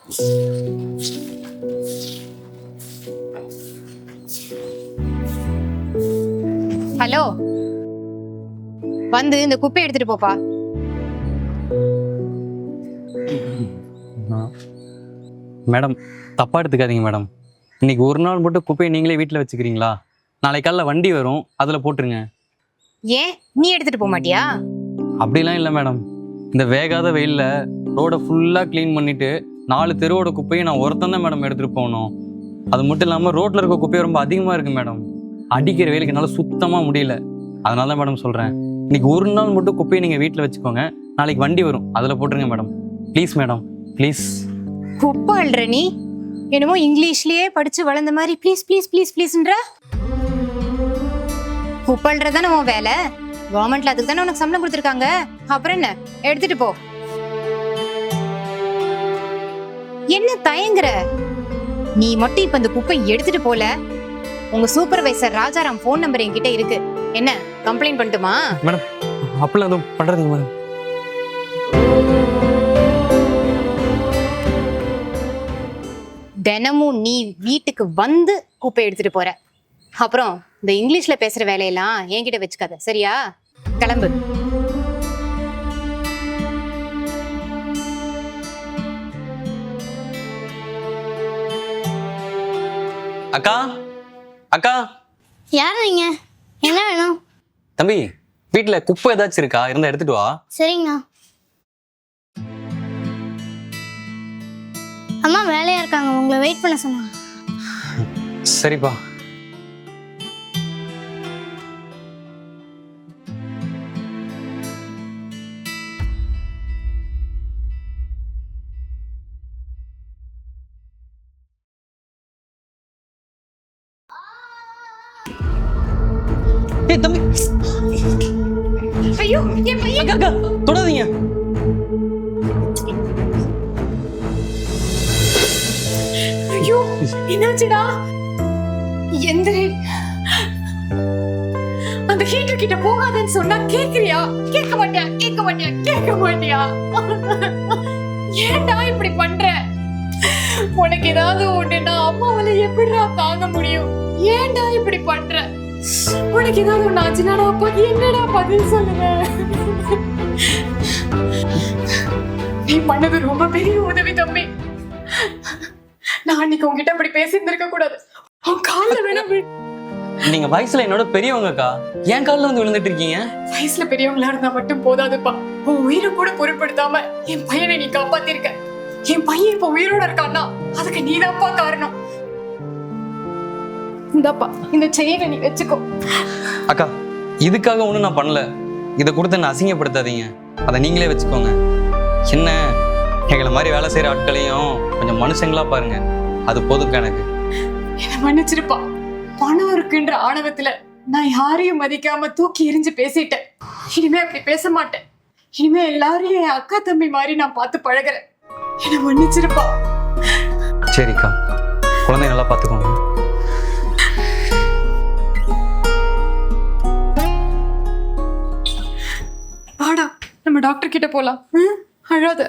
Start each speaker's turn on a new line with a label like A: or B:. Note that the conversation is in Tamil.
A: ஹலோ, வந்து இந்த குப்பை எடுத்துட்டு போப்பா.
B: மேடம், தப்பா எடுத்துக்காதீங்க மேடம். இன்னைக்கு ஒரு நாள் மட்டும் குப்பையை நீங்களே வீட்டில் வச்சுக்கிறீங்களா? நாளைக்கு காலைல வண்டி வரும், அதில் போட்டுருங்க.
A: ஏன் நீ எடுத்துட்டு போக மாட்டியா?
B: அப்படிலாம் இல்லை மேடம். இந்த வேகாத வெயிலில் ரோடை ஃபுல்லாக க்ளீன் பண்ணிட்டு 4 தெருவோட குப்பையை நான் ஒருத்தன் தான் மேடம் எடுத்துகிட்டு போகணும். அது மட்டும் இல்லாமல் ரோட்டில் இருக்க குப்பையை ரொம்ப அதிகமாக இருக்குது மேடம். அடிக்கிற வெயிலுக்கு என்னால் சுத்தமாக முடியல. அதனால தான் மேடம் சொல்கிறேன், இன்னைக்கு ஒரு நாள் மட்டும் குப்பையை நீங்கள் வீட்டில் வச்சுக்கோங்க. நாளைக்கு வண்டி வரும், அதில் போட்டுருங்க மேடம். Please madam, please.
A: குப்பை அல்ற நீ என்னமோ இங்கிலீஷ்லயே படிச்சு வளர்ந்த மாதிரி ப்ளீஸ் ப்ளீஸ் ப்ளீஸ் ப்ளீஸ்ன்ற. குப்பை அல்றதானே உன் வேலை. கவர்மெண்ட்ல அதுக்கு தானே உனக்கு சம்பளம் கொடுத்துருக்காங்க. அப்புறம் என்ன, எடுத்துட்டு போ. என்ன தயங்குற? நீ மட்டும் இப்ப இந்த குப்பை எடுத்துட்டு போல, உங்க சூப்பர்வைசர் ராஜாராம் போன் நம்பர் என்கிட்ட இருக்கு. என்ன கம்ப்ளைண்ட் பண்ணட்டுமா?
B: மேடம், அப்படிலாம் எதுவும் பண்ணுறதுங்க மேடம்.
A: தினமும் நீ வீட்டுக்கு வந்து குப்பை எடுத்துட்டு போற. அப்புறம் இந்த இங்கிலீஷ்ல பேசுற வேலையெல்லாம் என்கிட்ட வச்சுக்காத, சரியா? கிளம்பு.
B: அக்கா, அக்கா.
C: யார் நீங்க? என்ன வேணும்?
B: தம்பி, வீட்டில் குப்பை ஏதாச்சும் இருக்கா? இருந்தா எடுத்துட்டு வா.
C: சரிங்கண்ணா. அம்மா வேலையா இருக்காங்க, உங்களை வெயிட் பண்ண சொன்னாங்க.
B: சரிப்பா. ஏய் தம்பி.
A: ஐயோ, என் பையன்.
B: அக்கா, தொடாதீங்க.
A: ஐயோ, என்னாச்சுடா? எந்திரி. அந்த ஹீட்டர் கிட்ட போகாதன்னு சொன்னா கேக்குறியா? கேட்க மாட்டியா? கேட்க மாட்டியா? கேட்க மாட்டியா? ஏன்டா இப்படி பண்ற? உனக்கு ஏதாவது ஒண்ணுன்னா அம்மாவால எப்படிடா தாங்க முடியும்? ஏன்டா இப்படி பண்ற? உனக்கு ஏதாவது ஒண்ணு ஆச்சுன்னா என்னடா பதில் சொல்லுங்க? நீ பண்ணது ரொம்ப பெரிய உதவி தம்பி. நான் அன்னைக்கு உங்ககிட்ட அப்படி பேசியிருந்திருக்க கூடாது. உன் கால்ல வேணா
B: நீங்க வயசுல என்னோட பெரியவங்கக்கா, என் காலில் வந்து விழுந்துட்டு இருக்கீங்க.
A: வயசுல பெரியவங்களா இருந்தா மட்டும் போதாதுப்பா. உன் உயிரை கூட பொருட்படுத்தாம என் பையனை நீ காப்பாத்திருக்க. என் பையன் இப்ப உயிரோட இருக்கான்னா அதுக்கு நீதான்ப்பா காரணம். இந்தாப்பா, இந்த செயினை நீ வச்சுக்கோ.
B: அக்கா, இதுக்காக ஒன்றும் நான் பண்ணல. இதை கொடுத்து என்ன அசிங்கப்படுத்தாதீங்க. அதை நீங்களே வச்சுக்கோங்க. என்ன, எங்களை மாதிரி வேலை செய்யற ஆட்களையும் கொஞ்சம் மனுஷங்களா பாருங்க. அது போதுக்கா எனக்கு.
A: என்ன மன்னிச்சிருப்பா. பணம் இருக்குன்ற ஆணவத்துல நான் யாரையும் மதிக்காம தூக்கி எரிஞ்சு பேசிட்டேன். இனிமே அப்படி பேச மாட்டேன். இனிமே எல்லாரையும் என் அக்கா தம்பி மாதிரி நான் பார்த்து பழகுறேன். என்ன மன்னிச்சிருப்பா.
B: சரிக்கா, குழந்தை நல்லா பார்த்துக்கோங்க.
A: வாடா, நம்ம டாக்டர் கிட்ட போலாம். அழாத.